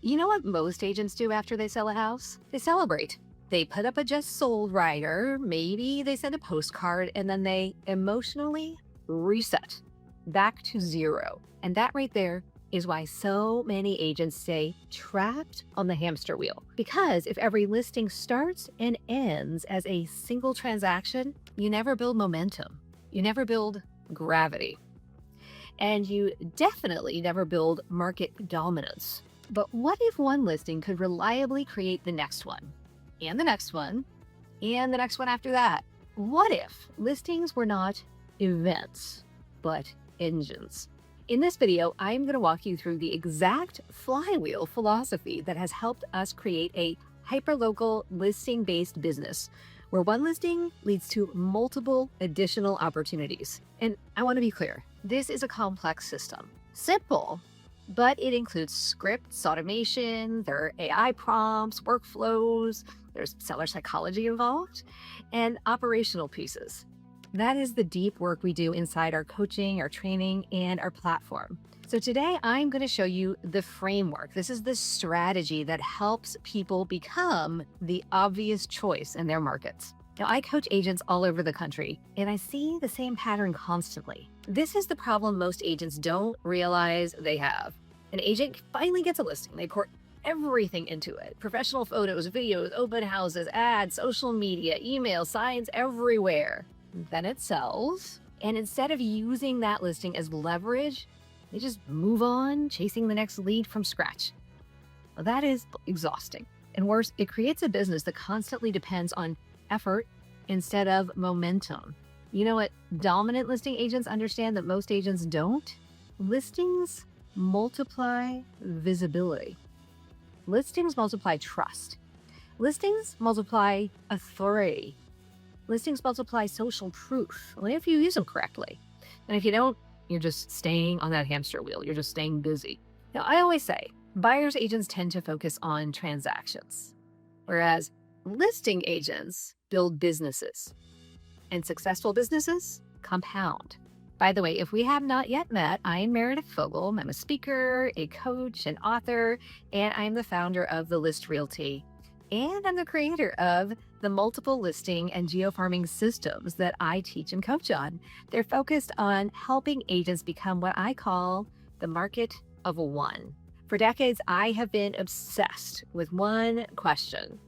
You know what most agents do after they sell a house? They celebrate. They put up a just sold rider, maybe they send a postcard, and then they emotionally reset back to zero. And that right there is why so many agents stay trapped on the hamster wheel. Because if every listing starts and ends as a single transaction, you never build momentum. You never build gravity. And you definitely never build market dominance. But what if one listing could reliably create the next one, and the next one, and the next one after that? What if listings were not events, but engines? In this video, I'm going to walk you through the exact flywheel philosophy that has helped us create a hyperlocal listing-based business where one listing leads to multiple additional opportunities. And I want to be clear, this is a complex system. Simple, but it includes scripts, automation, there are AI prompts, workflows, there's seller psychology involved, and operational pieces. That is the deep work we do inside our coaching, our training, and our platform. So today I'm going to show you the framework. This is the strategy that helps people become the obvious choice in their markets. Now, I coach agents all over the country, and I see the same pattern constantly. This is the problem most agents don't realize they have. An agent finally gets a listing. They pour everything into it. Professional photos, videos, open houses, ads, social media, email, signs everywhere. Then it sells. And instead of using that listing as leverage, they just move on, chasing the next lead from scratch. Well, that is exhausting. And worse, it creates a business that constantly depends on effort instead of momentum. You know what dominant listing agents understand that most agents don't? Listings multiply visibility. Listings multiply trust. Listings multiply authority. Listings multiply social proof, only if you use them correctly. And if you don't, you're just staying on that hamster wheel. You're just staying busy. Now, I always say buyer's agents tend to focus on transactions, whereas listing agents build businesses, and successful businesses compound. By the way, if we have not yet met, I am Meredith Fogle. I'm a speaker, a coach, an author, and I'm the founder of the List Realty. And I'm the creator of the multiple listing and geofarming systems that I teach and coach on. They're focused on helping agents become what I call the market of one. For decades, I have been obsessed with one question.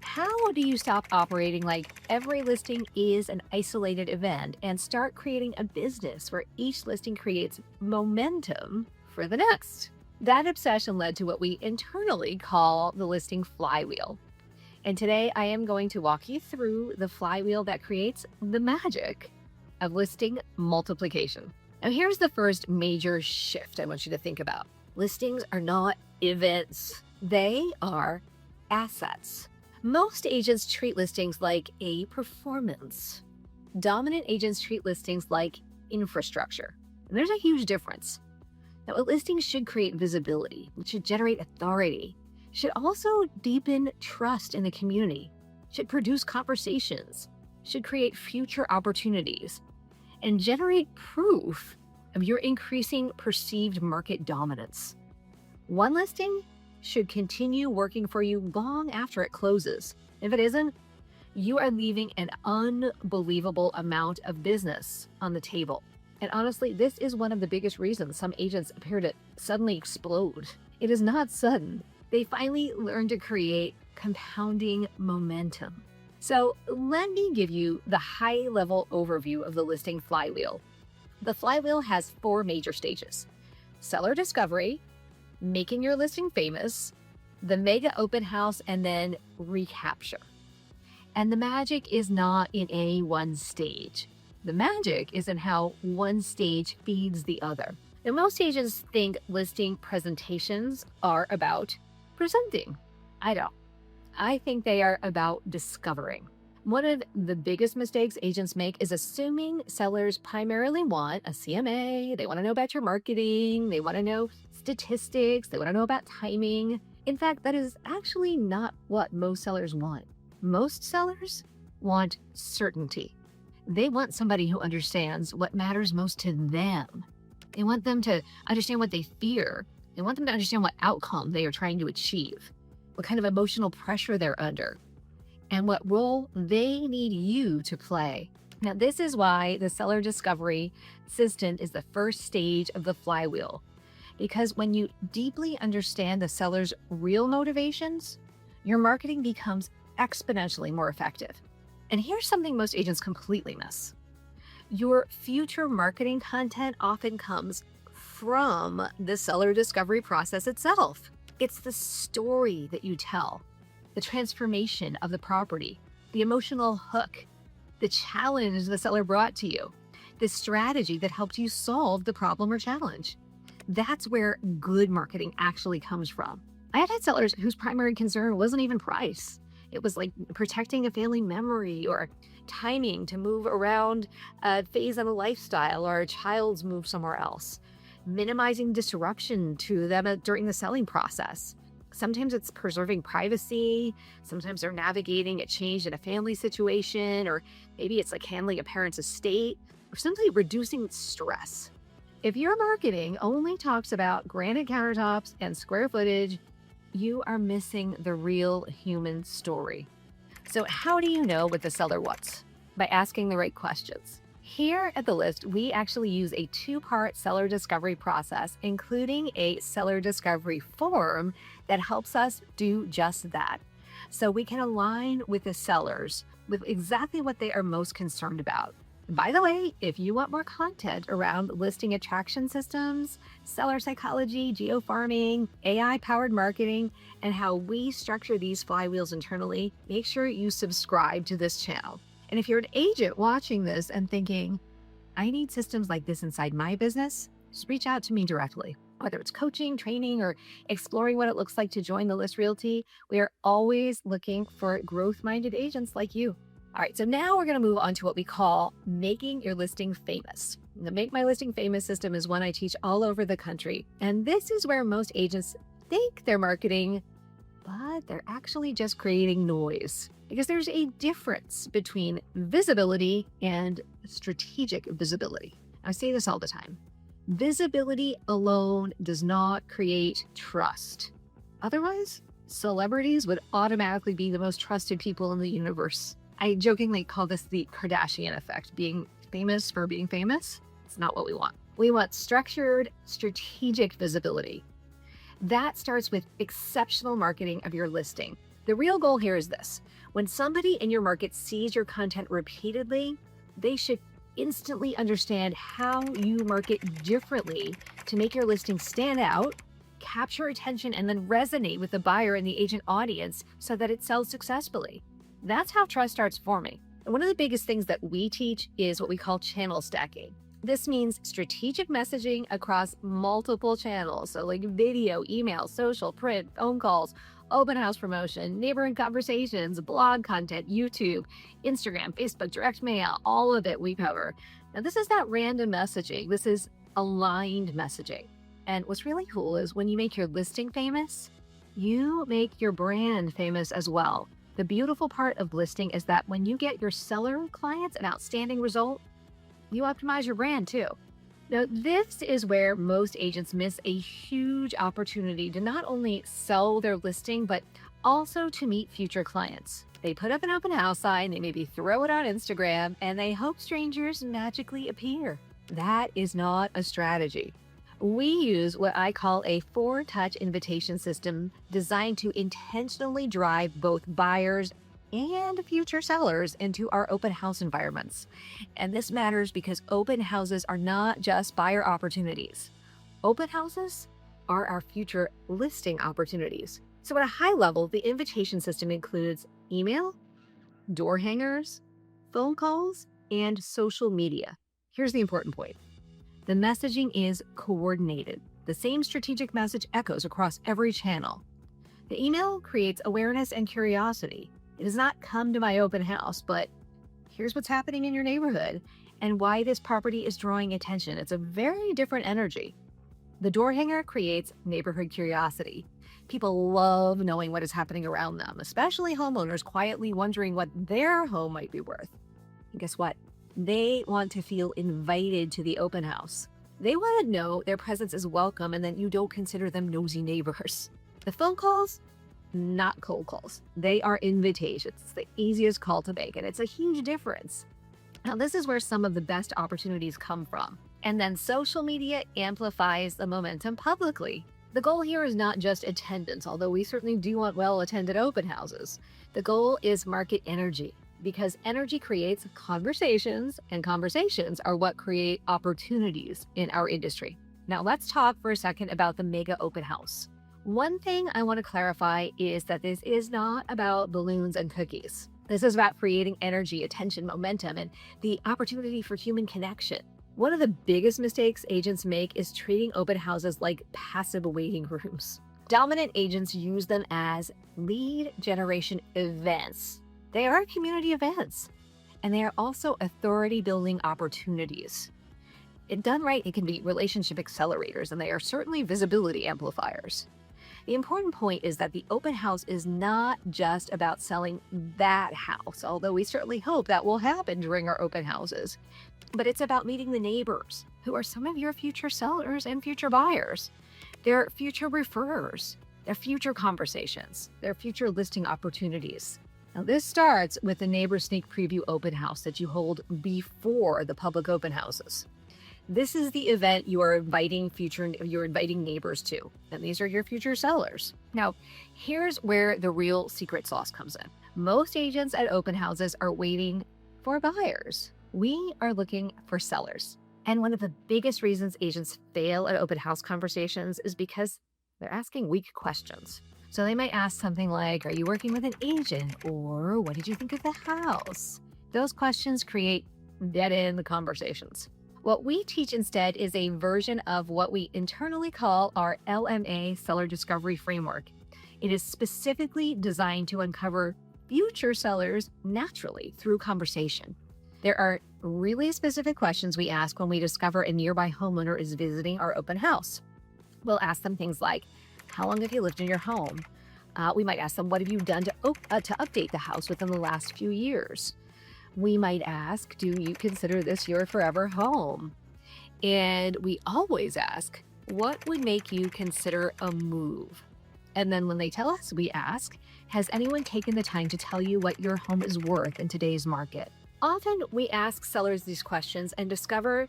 How do you stop operating like every listing is an isolated event and start creating a business where each listing creates momentum for the next? That obsession led to what we internally call the listing flywheel. And today I am going to walk you through the flywheel that creates the magic of listing multiplication. Now, here's the first major shift I want you to think about. Listings are not events. They are assets. Most agents treat listings like a performance. Dominant agents treat listings like infrastructure. And there's a huge difference. Now, a listing should create visibility, which should generate authority, should also deepen trust in the community, should produce conversations, should create future opportunities, and generate proof of your increasing perceived market dominance. One listing should continue working for you long after it closes. If it isn't, you are leaving an unbelievable amount of business on the table. And honestly, this is one of the biggest reasons some agents appear to suddenly explode. It is not sudden. They finally learn to create compounding momentum. So let me give you the high-level overview of the listing flywheel. The flywheel has 4 major stages: seller discovery, making your listing famous, the mega open house, and then recapture. And the magic is not in any one stage. The magic is in how one stage feeds the other. Now, most agents think listing presentations are about presenting. I don't. I think they are about discovering. One of the biggest mistakes agents make is assuming sellers primarily want a CMA. They want to know about your marketing. They want to know statistics. They want to know about timing. In fact, that is actually not what most sellers want. Most sellers want certainty. They want somebody who understands what matters most to them. They want them to understand what they fear. They want them to understand what outcome they are trying to achieve, what kind of emotional pressure they're under, and what role they need you to play. Now, this is why the seller discovery assistant is the first stage of the flywheel. Because when you deeply understand the seller's real motivations, your marketing becomes exponentially more effective. And here's something most agents completely miss. Your future marketing content often comes from the seller discovery process itself. It's the story that you tell, the transformation of the property, the emotional hook, the challenge the seller brought to you, the strategy that helped you solve the problem or challenge. That's where good marketing actually comes from. I have had sellers whose primary concern wasn't even price. It was like protecting a family memory or timing to move around a phase of a lifestyle or a child's move somewhere else, minimizing disruption to them during the selling process. Sometimes it's preserving privacy. Sometimes they're navigating a change in a family situation, or maybe it's like handling a parent's estate, or simply reducing stress. If your marketing only talks about granite countertops and square footage, you are missing the real human story. So how do you know what the seller wants? By asking the right questions. Here at The List, we actually use a two-part seller discovery process, including a seller discovery form that helps us do just that. So we can align with the sellers with exactly what they are most concerned about. By the way, if you want more content around listing attraction systems, seller psychology, geofarming, AI-powered marketing, and how we structure these flywheels internally, make sure you subscribe to this channel. And if you're an agent watching this and thinking, I need systems like this inside my business, just reach out to me directly. Whether it's coaching, training, or exploring what it looks like to join the List Realty, we are always looking for growth-minded agents like you. All right, so now we're going to move on to what we call making your listing famous. The Make My Listing Famous system is one I teach all over the country. And this is where most agents think they're marketing, but they're actually just creating noise. Because there's a difference between visibility and strategic visibility. I say this all the time. Visibility alone does not create trust. Otherwise, celebrities would automatically be the most trusted people in the universe. I jokingly call this the Kardashian effect, being famous for being famous. It's not what we want. We want structured, strategic visibility. That starts with exceptional marketing of your listing. The real goal here is this. When somebody in your market sees your content repeatedly, they should instantly understand how you market differently to make your listing stand out, capture attention, and then resonate with the buyer and the agent audience so that it sells successfully. That's how trust starts forming. And one of the biggest things that we teach is what we call channel stacking. This means strategic messaging across multiple channels. So like video, email, social, print, phone calls, open house promotion, neighborhood conversations, blog content, YouTube, Instagram, Facebook, direct mail, all of it we cover. Now, this is not random messaging. This is aligned messaging. And what's really cool is when you make your listing famous, you make your brand famous as well. The beautiful part of listing is that when you get your seller clients an outstanding result, you optimize your brand too. Now, this is where most agents miss a huge opportunity to not only sell their listing, but also to meet future clients. They put up an open house sign, they maybe throw it on Instagram, and they hope strangers magically appear. That is not a strategy. We use what I call a 4-touch invitation system designed to intentionally drive both buyers and future sellers into our open house environments. And this matters because open houses are not just buyer opportunities. Open houses are our future listing opportunities. So at a high level, the invitation system includes email, door hangers, phone calls, and social media. Here's the important point. The messaging is coordinated. The same strategic message echoes across every channel. The email creates awareness and curiosity. It does not come to my open house, but here's what's happening in your neighborhood and why this property is drawing attention. It's a very different energy. The door hanger creates neighborhood curiosity. People love knowing what is happening around them, especially homeowners quietly wondering what their home might be worth. And guess what? They want to feel invited to the open house. They want to know their presence is welcome and that you don't consider them nosy neighbors. The phone calls, not cold calls. They are invitations. It's the easiest call to make, and it's a huge difference. Now, this is where some of the best opportunities come from. And then social media amplifies the momentum publicly. The goal here is not just attendance, although we certainly do want well-attended open houses. The goal is market energy, because energy creates conversations, and conversations are what create opportunities in our industry. Now, let's talk for a second about the mega open house. One thing I want to clarify is that this is not about balloons and cookies. This is about creating energy, attention, momentum, and the opportunity for human connection. One of the biggest mistakes agents make is treating open houses like passive waiting rooms. Dominant agents use them as lead generation events. They are community events, and they are also authority building opportunities. If done right, it can be relationship accelerators, and they are certainly visibility amplifiers. The important point is that the open house is not just about selling that house, although we certainly hope that will happen during our open houses, but it's about meeting the neighbors who are some of your future sellers and future buyers, their future referrers, their future conversations, their future listing opportunities. Now, this starts with the neighbor sneak preview open house that you hold before the public open houses. This is the event you're inviting neighbors to, and these are your future sellers. Now, here's where the real secret sauce comes in. Most agents at open houses are waiting for buyers. We are looking for sellers. And one of the biggest reasons agents fail at open house conversations is because they're asking weak questions. So they might ask something like, are you working with an agent? Or what did you think of the house? Those questions create dead-end conversations. What we teach instead is a version of what we internally call our LMA Seller Discovery Framework. It is specifically designed to uncover future sellers naturally through conversation. There are really specific questions we ask when we discover a nearby homeowner is visiting our open house. We'll ask them things like, how long have you lived in your home? We might ask them, what have you done to update the house within the last few years? We might ask, do you consider this your forever home? And we always ask, what would make you consider a move? And then when they tell us, we ask, has anyone taken the time to tell you what your home is worth in today's market? Often we ask sellers these questions and discover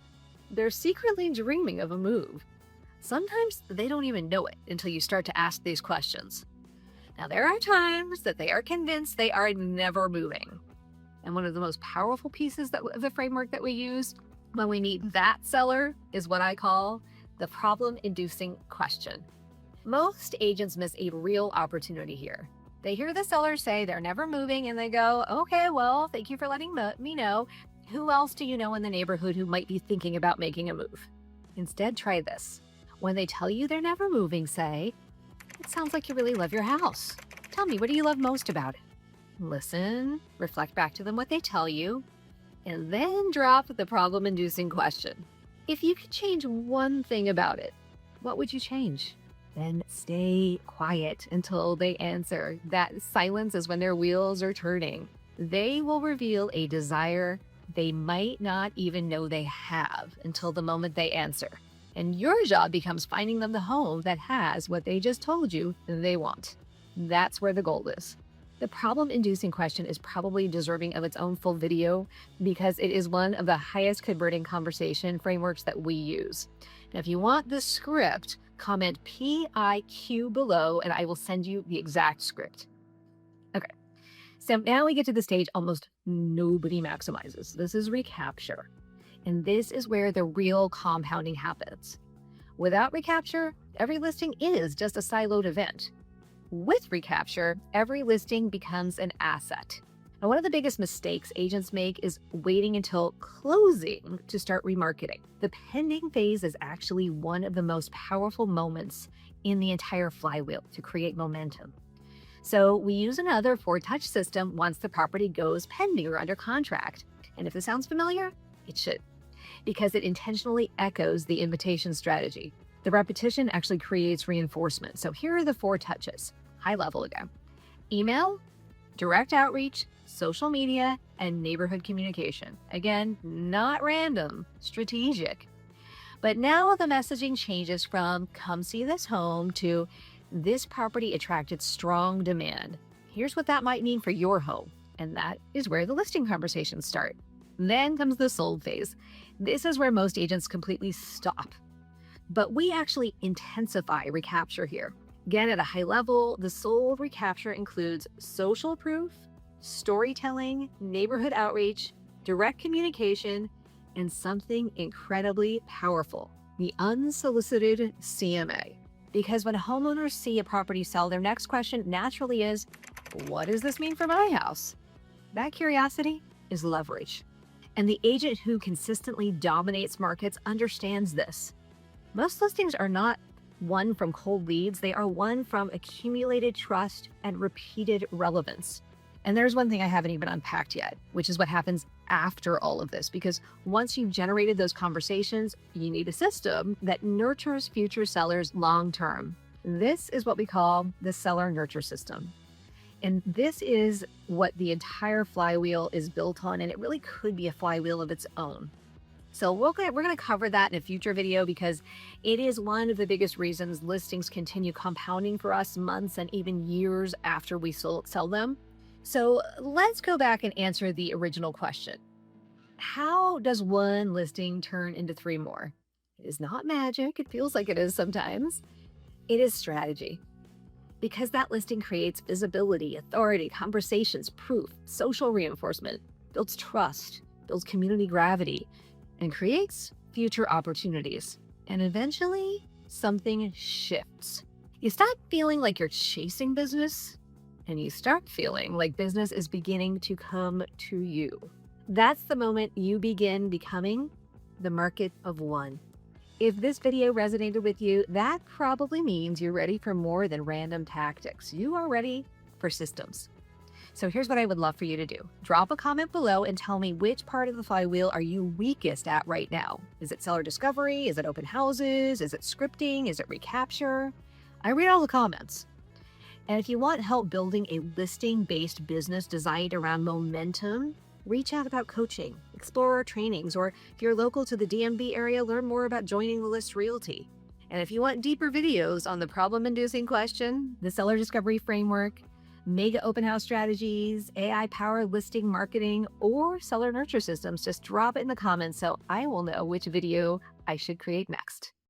they're secretly dreaming of a move. Sometimes they don't even know it until you start to ask these questions. Now, there are times that they are convinced they are never moving. And one of the most powerful pieces of the framework that we use when we meet that seller is what I call the problem-inducing question. Most agents miss a real opportunity here. They hear the seller say they're never moving and they go, okay, well, thank you for letting me know. Who else do you know in the neighborhood who might be thinking about making a move? Instead, try this. When they tell you they're never moving, say, it sounds like you really love your house. Tell me, what do you love most about it? Listen, reflect back to them what they tell you, and then drop the problem-inducing question. If you could change one thing about it, what would you change? Then stay quiet until they answer. That silence is when their wheels are turning. They will reveal a desire they might not even know they have until the moment they answer. And your job becomes finding them the home that has what they just told you they want. That's where the gold is. The problem-inducing question is probably deserving of its own full video because it is one of the highest converting conversation frameworks that we use. Now, if you want the script, comment PIQ below and I will send you the exact script. Okay, so now we get to the stage almost nobody maximizes. This is Recapture. And this is where the real compounding happens. Without Recapture, every listing is just a siloed event. With Recapture, every listing becomes an asset. Now, one of the biggest mistakes agents make is waiting until closing to start remarketing. The pending phase is actually one of the most powerful moments in the entire flywheel to create momentum. So we use another 4-touch system once the property goes pending or under contract. And if this sounds familiar, it should, because it intentionally echoes the invitation strategy. The repetition actually creates reinforcement. So here are the 4 touches, high level again. Email, direct outreach, social media, and neighborhood communication. Again, not random, strategic. But now the messaging changes from "come see this home" to "this property attracted strong demand. Here's what that might mean for your home." And that is where the listing conversations start. Then comes the sold phase. This is where most agents completely stop. But we actually intensify recapture here. Again, at a high level, the sold recapture includes social proof, storytelling, neighborhood outreach, direct communication, and something incredibly powerful: the unsolicited CMA. Because when homeowners see a property sell, their next question naturally is, what does this mean for my house? That curiosity is leverage. And the agent who consistently dominates markets understands this. Most listings are not won from cold leads, they are won from accumulated trust and repeated relevance. And there's one thing I haven't even unpacked yet, which is what happens after all of this. Because once you've generated those conversations, you need a system that nurtures future sellers long term. This is what we call the seller nurture system. And this is what the entire flywheel is built on, and it really could be a flywheel of its own. So we're going to cover that in a future video, because it is one of the biggest reasons listings continue compounding for us months and even years after we sell them. So let's go back and answer the original question. How does one listing turn into 3 more? It is not magic. It feels like it is sometimes. It is strategy. Because that listing creates visibility, authority, conversations, proof, social reinforcement, builds trust, builds community gravity, and creates future opportunities. And eventually, something shifts. You stop feeling like you're chasing business, and you start feeling like business is beginning to come to you. That's the moment you begin becoming the market of one. If this video resonated with you, that probably means you're ready for more than random tactics. You are ready for systems. So here's what I would love for you to do. Drop a comment below and tell me, which part of the flywheel are you weakest at right now? Is it seller discovery? Is it open houses? Is it scripting? Is it recapture? I read all the comments. And if you want help building a listing-based business designed around momentum, reach out about coaching, explore our trainings, or if you're local to the DMV area, learn more about joining the List Realty. And if you want deeper videos on the problem-inducing question, the seller discovery framework, mega open house strategies, AI-powered listing marketing, or seller nurture systems, just drop it in the comments so I will know which video I should create next.